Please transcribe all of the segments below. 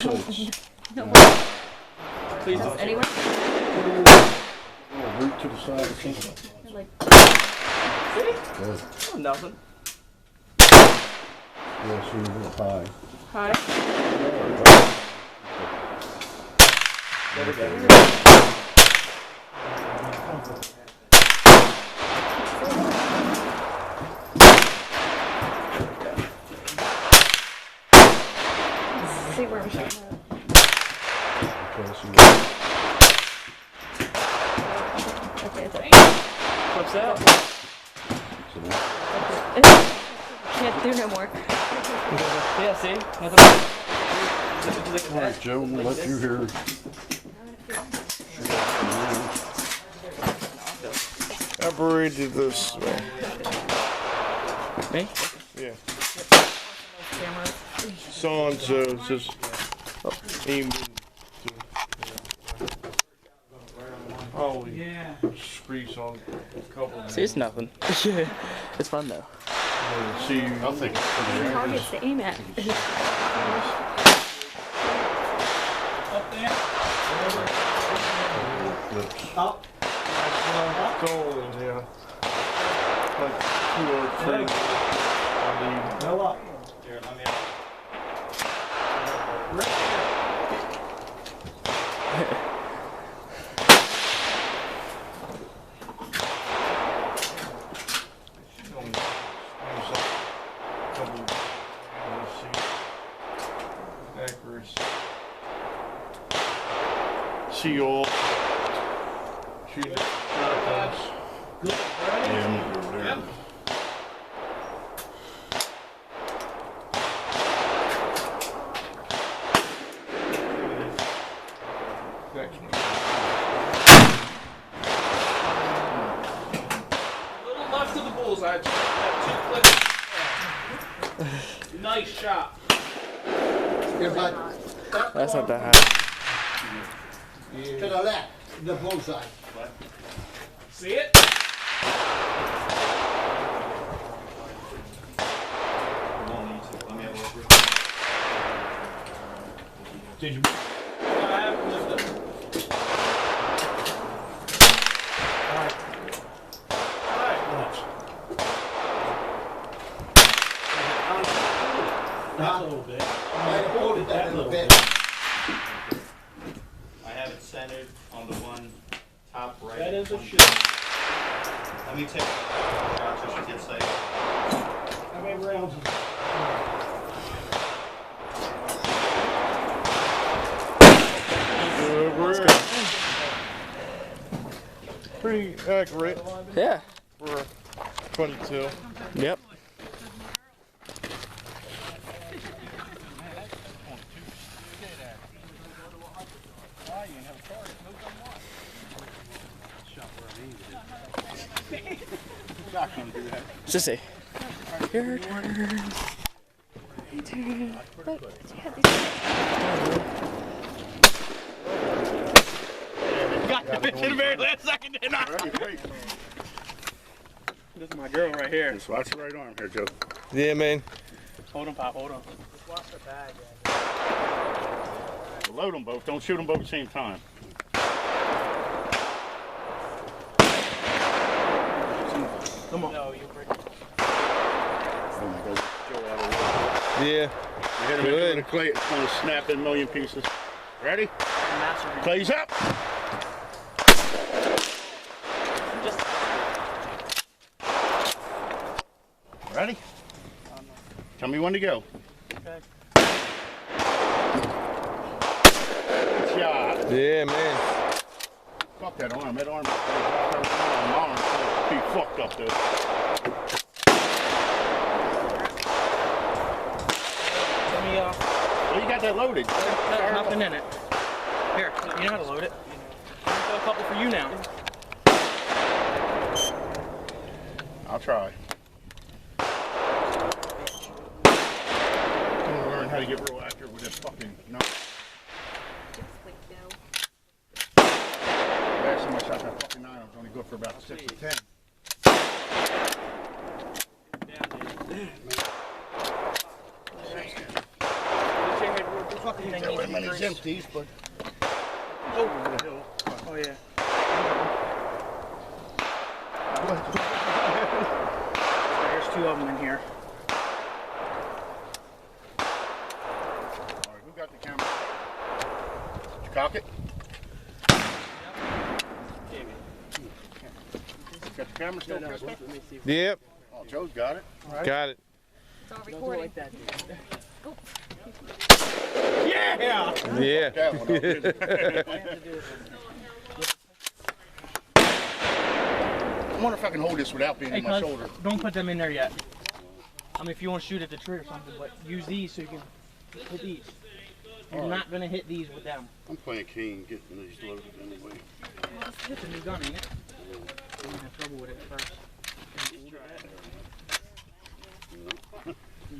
No. Please don't. Anyone? Root to the side or something. Like, See? Good. Oh, nothing. Yeah, so you're a little high. hi. There we go. See where I'm showing up. Okay, so Okay, it's okay. Flips out. Can't do no more. Yeah, see? all right, Joe, we'll let you hear. I buried it this way. Me? Yeah. Cameras. So and so just aimed to probably screech on a couple of See, it's nothing. It's fun though. see I'll take it. Targets to aim at. stolen, yeah. Like 2 or 3. I mean, see all. Yeah, I'm over there. Next one. Little left of the bullseye. Got 2 clicks. Nice shot. That's not that high. To the left, the bullseye. See it? Did you? I haven't lived it. That little bit. I hold it that little bit. I have it centered on the one top right. That is a one. shoot. Let me take it out so she gets safe. How many rounds? Pretty accurate Yeah. for 22. Yep. Just say. Your turn. My turn. But you had these. Got the bitch in the very last second, didn't I? This is my girl right here. Just watch the right arm here, Joe. Yeah, man. Hold on, Pop, hold on. Load them both. Don't shoot them both at the same time. Come on. No, you're breaking. Yeah. You hit him into the clay, it's going to snap in a million pieces. Ready? Clay's up. Ready? Tell me when to go. Okay. Good shot. Yeah, man. Fuck that arm. That arm be fucked up, dude. Let me, Well, you got that loaded. nothing in it. Here, you know how to load it. I've got a couple for you now. I'll try. I'm gonna learn how to get real accurate with this fucking Last time I shot that fucking 9, I was only good for about 6 or 10. Fucking thing needs to many Grease. empties, but Oh yeah. There's 2 of them in here. all right, who got the camera? Did you cock it? Got the camera still, Crispy? Yep, Oh, Joe's got it. got it. It's all recording. Yeah. That one up, didn't it? I wonder if I can hold this without being Hey, in my cuz, shoulder. don't put them in there yet. I mean, if you want to shoot at the tree or something, but use these so you can hit these. You're not gonna hit these with them. I'm playing king, getting these loaded anyway. It's a new gun, ain't it? You didn't have trouble with it at first. You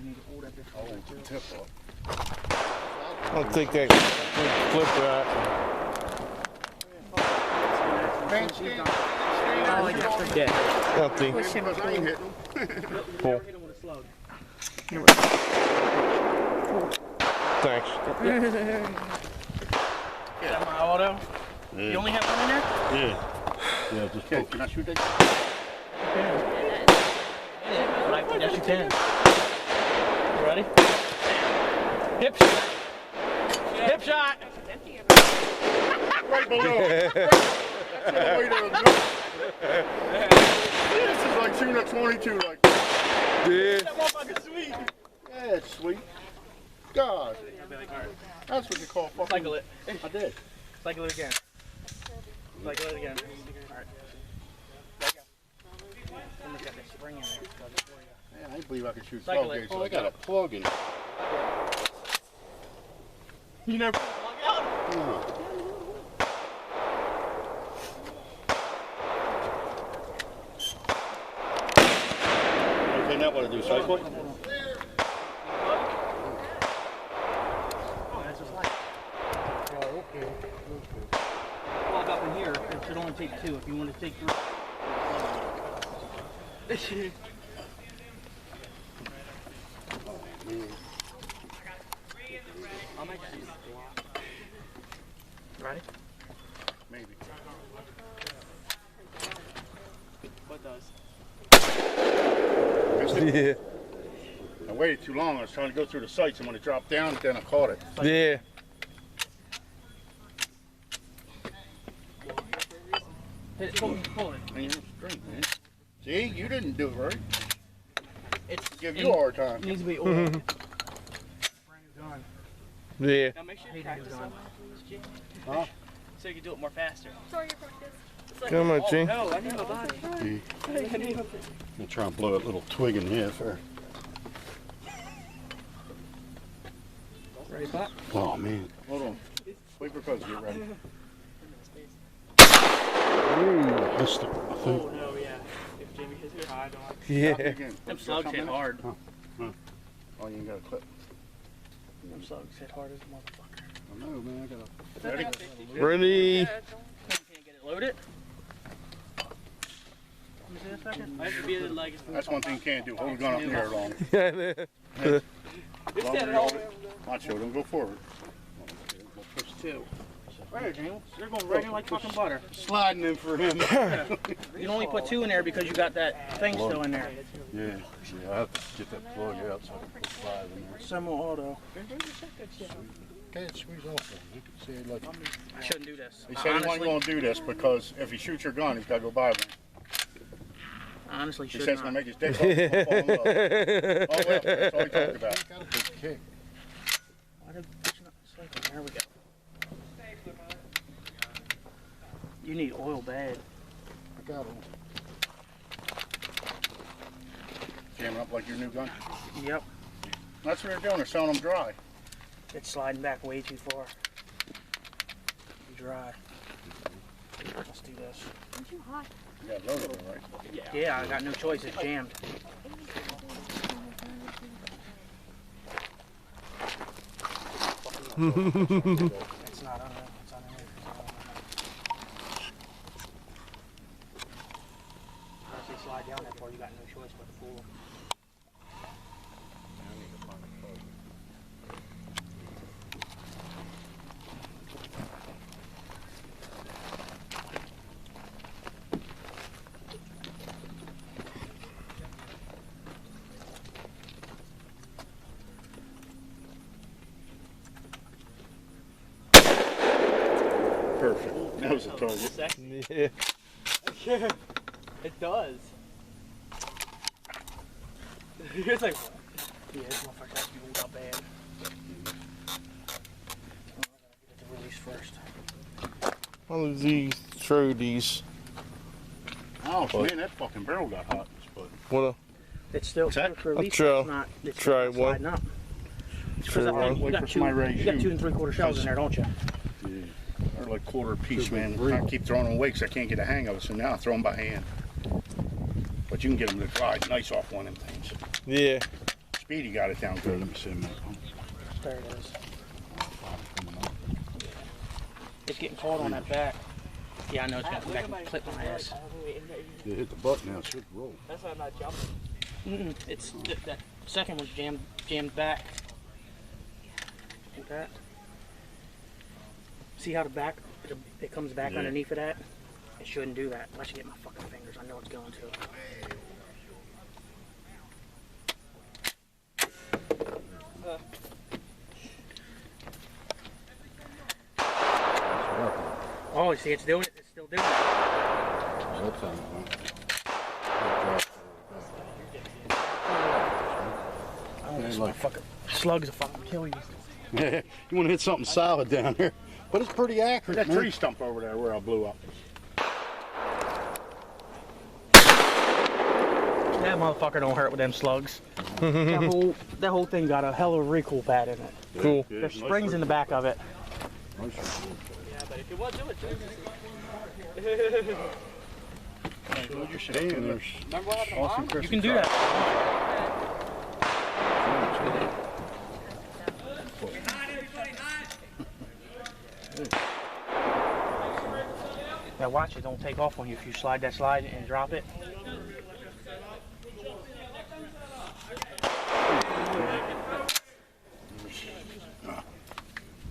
need to hold it this way, too. Tip off. I don't think that flip right. Man, Steve, I don't think. because I ain't hitting them. Cool. Hit him with a slug. Thanks. Is that my auto? You only have one in there? Yeah. Yeah, just okay, can I shoot that? Yes, you can. You ready? Hip shot. Hip shot. Right below. That's the way to go. This is like shooting a 22 like that. Yeah. That motherfucker's sweet. Yeah, it's sweet. God. That's what you call fucking. Cycle it. I did. Cycle it again. Cycle it again. Alright. There you go. Someone's got this spring in there. Man, I didn't believe I could shoot Cycle 12 it. gauge, so I got a plug in it. You never put the plug out? No. Okay, now what do I do? Cycle it? That's just like. Plug up in here. It should only take 2 if you want to take 3. I'll make it. Ready? Maybe. What does? Missed it? Yeah. I waited too long. I was trying to go through the sights, and when it dropped down, then I caught it. Yeah. Hit it. Pull it. Man, you're straight, man. See, you didn't do it right. It's Give you a hard time. It needs to be oil. Brand new gun. Yeah. Now make sure you practice on Huh? so you can do it more faster. Sorry, your practice. Come on, Oh Ching. no, I need my body. I'm trying to blow that little twig in here first. Ready, Pop? Oh, man. Hold on. Wait for Coach to get ready. Missed it, I Oh think. no, yeah. If Jamie hits it high, don't. Yeah. Again. Them slugs hit hard. Oh, you ain't got a clip. Them slugs hit hard as a motherfucker. I know, man. I got a... Ready? Ready. You can't get it loaded. Let me see a second. I have to be the leg. That's one thing you can't do. Hold the gun up in the air long. Watch it. Don't go forward. Push 2. Right, James. They're going right in like fucking butter. Sliding in for him. You can only put 2 in there because you got that thing still in there. Yeah. I have to get that plug out so I can put 5 in there. Semi-auto. Okay, squeeze off. You can see it like... I shouldn't do this. He said he wasn't going to do this because if he shoots your gun, he's got to go buy one. I honestly He should said it's not. going to make his dick hard and fall in love. Oh, well, that's all he talked about. Got a big kick. Why did it's not cycle? There we go. You need oil bad. I got him. Jamming up like your new gun. Yep. That's what they're doing. They're selling them dry. It's sliding back way too far. Dry. Let's do this. Too hot. You got loaded it, right? Yeah, I got no choice. It's jammed. It's not on there. It's underneath. Once they slide down that far, you got no choice but to pull them. perfect. That was a target. Yeah. Yeah. It does. It's like, Yeah, this motherfucker has to be moved out bad. Oh, I gotta get it to release first. How does he throw these? Oh, man, that fucking barrel got hot. What It's still What's that? it's released. try- It's not. It's try not one. sliding up. Try Because one. you Wait got for two. somebody ready to You got shoot. 2 3/4 shells in there, don't you? They're like quarter piece, man. I keep throwing them away because I can't get a hang of it, so now I throw them by hand. But you can get them to glide nice off one of them things. Yeah. Speedy got it down good. Let me see a minute. There it is. It's getting caught on that back. Yeah, I know it's gonna come back and clip my ass. You hit the button now, it should roll. that's why I'm not jumping. It's that second one's jammed back. Like that. See how the back it comes back Yeah. underneath of that? It shouldn't do that unless you get my fucking fingers. I know it's going to. Oh, you see, it's doing it. It's still doing it. Oh, this motherfucker. Slugs will fucking kill you. You want to hit something solid down there. But it's pretty accurate. That tree stump over there where I blew up. That motherfucker don't hurt with them slugs. that whole thing got a hell of a recoil pad in it. Cool. There's springs in the back of it. Yeah, but if you want to do it, do it. Remember what happened to Mom? You can do that. Now watch it, don't take off on you if you slide that slide and drop it.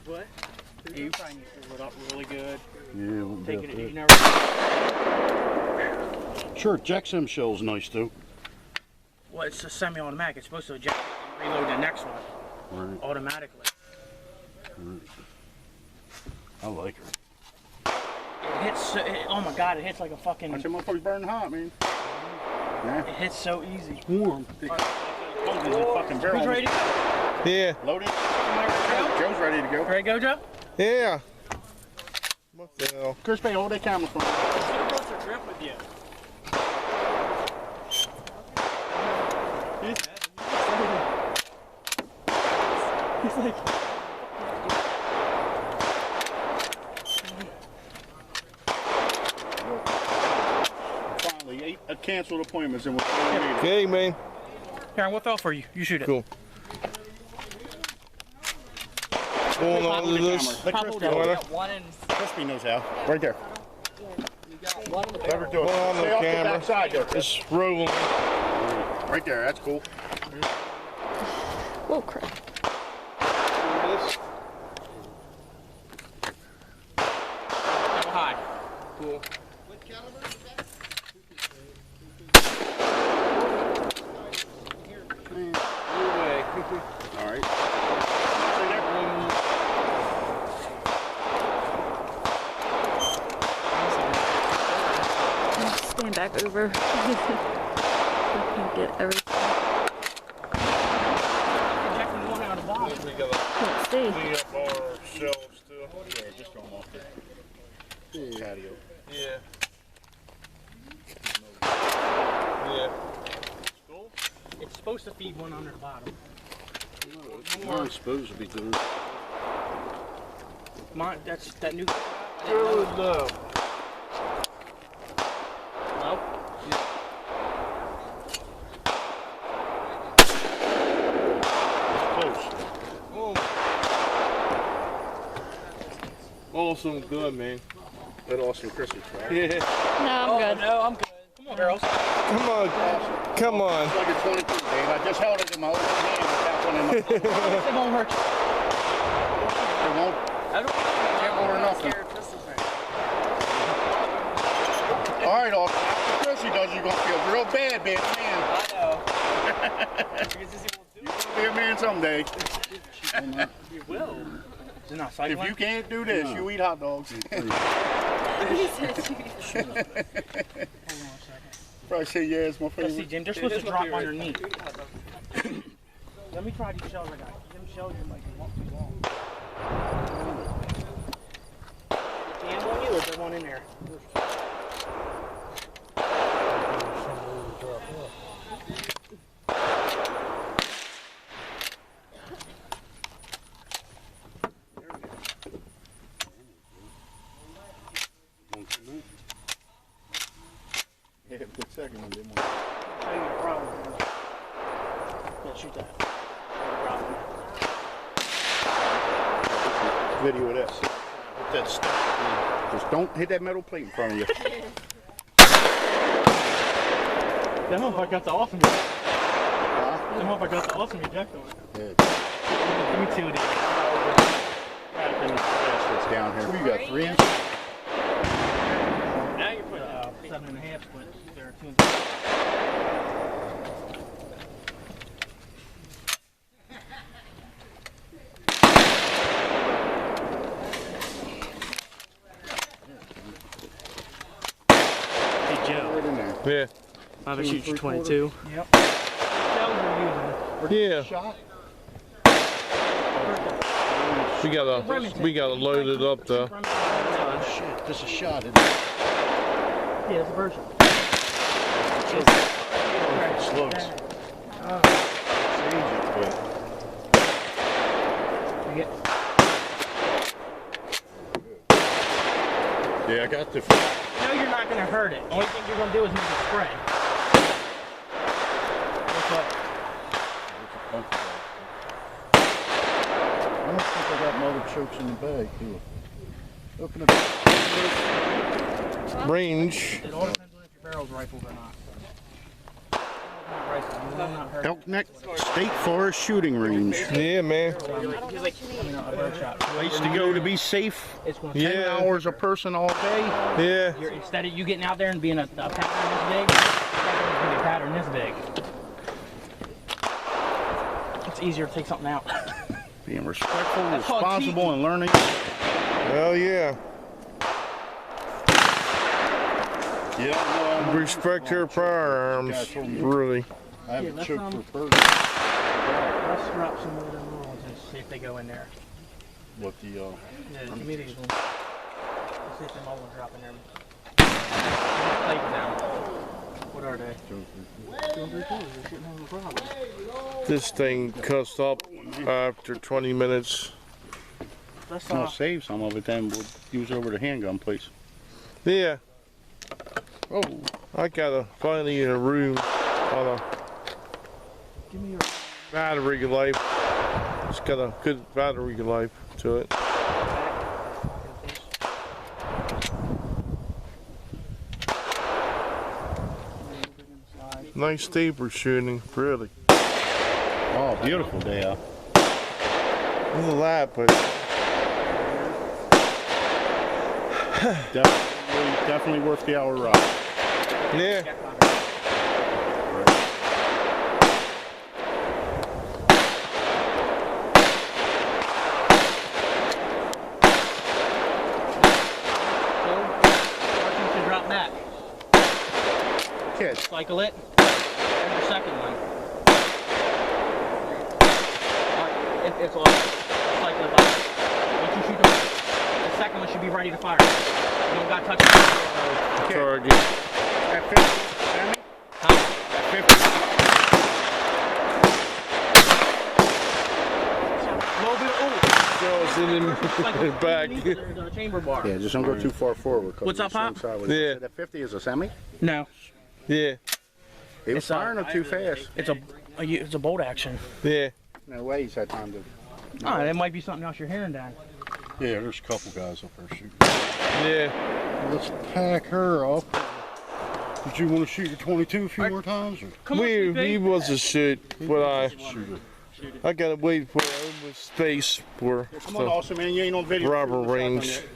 What? You probably need to pull it up really good. Yeah, we'll Take do it. it. You never. Sure, Jack Sim shell's nice too. Well, it's a semi-automatic. It's supposed to eject and reload the next one Right. automatically. I like her. It hits. Oh my god! It hits like a fucking. Watch that motherfucker's burning hot, man. Yeah. It hits so easy. Warm. Fucking barrel. Who's ready? Yeah. Loaded. Joe's ready to go. Ready to go, Joe? Yeah. What the hell? Chris Bay, hold that camera for me. What's your grip with you? He's like. Finally, 8 canceled appointments and we're Okay, man. Karen, what fell for you? You shoot it. Cool. Going on to this. Let Pop Crispy hold hold it. it. Got one in. Crispy knows how. Right there. One in the Let her do it. One on the Stay off camera. the back side there. It's rolling. Right there, that's cool. Oh crap. Double high. Cool. All right. Stand back over. I can get everything. Ejecting one out of the bottom. We gotta Can't see. clean up our shelves too. Yeah, just throw them off there. Patio. Yeah. Yeah. It's supposed to feed one under the bottom. Mine's supposed to be good. Mine, that's that new. Good though. No. Close. Oh. Awesome, good man. Let Austin Christmas, right? Yeah. No, I'm good. No, I'm good. Come on, girls. Come on. Come on. It's like a 22, Dave. I just held it in my open hand without one in my It won't hurt you. It won't. I don't Can't order nothing. scared of pistols right All right, Austin. After Chrissy does, you're going to feel real bad, man. I know. Because this won't do You're going to be a man someday. it. You will. Is it not cycling? If you can't do this, you eat hot dogs. He said you- Hold on a second. Probably say yeah, it's my Let's see, favorite. Jim. They're supposed to drop underneath. Let me try these shells I got. Them shells are like too long. Hand on you, or is there one in there? Yeah, good second one, didn't Tell you the problem. Yeah, shoot that. Video of that. Hit that stuff. Just don't hit that metal plate in front of you. That motherfucker got the awesome eject. That motherfucker got the awesome eject on it. Yeah. Let me see what it is. It's down here. What you got, 3 inches? Now you're putting 7.5, but there are 2 and 3. Hey Joe, Right in there. Yeah. I have a shoot you 22. Yep. Yeah. Shot? We gotta load it up though. Oh shit, this is shot, isn't it? Yeah, it's a version. Slugs. You get Yeah, I got the. No, you're not going to hurt it. Only thing you're going to do is make it spray. What's up? I don't think I got my other chokes in the bag, too. Open up. Range. It all depends on if your barrel's rifled or not. Rifle, you will not hurt it. Elk Neck State Forest Shooting Range. Yeah, man. A bird shot. Place to go to be safe. It's going to 10 Yeah. hours a person all day. Yeah. instead of you getting out there and being a pattern this big, it's going to be a pattern this big. It's easier to take something out. Being respectful, That's called responsible, and learning. Hell yeah. Yeah, Respect your firearms. Really. I have a let's, choke for birds. Let's drop some of them rolls and see if they go in there. What the, Yeah, give me these ones. Let's see if them all will drop in there. Plate down. What are they? 2 and 3/4. They shouldn't have a problem. This thing cussed up after 20 minutes. Let's I'll save some of it, then we'll use over the handgun, please. Yeah. Oh, I got finally in a room on a give me your. battery life. It's got a good battery life to it. Nice taper shooting, really. oh, beautiful day out. A little that, but Definitely worth the hour ride. yeah. Drop back. Kid, Cycle it. There's your second one. It's off. Cycle it back. Once you shoot the second one should be ready to fire. You don't got to touch it. Target. at 50, Sammy? Huh? At 50. It's in the back. The chamber bar. Yeah, just don't go too far forward. What's up, Pop? Yeah. That 50 is a semi? No, Yeah. He was It's a- firing them too fast. it's a bolt action. Yeah. No way he's had time to. Oh, that might be something else you're hearing, Dan. Yeah, there's a couple guys up there shooting. Yeah. Let's pack her up. Did you want to shoot your 22 a few more times? Or? Come on, We baby. was a shoot, but Shoot her. I gotta wait for space for Come on, Austin, man. You ain't on video. rubber Shooting the shotgun range. yet.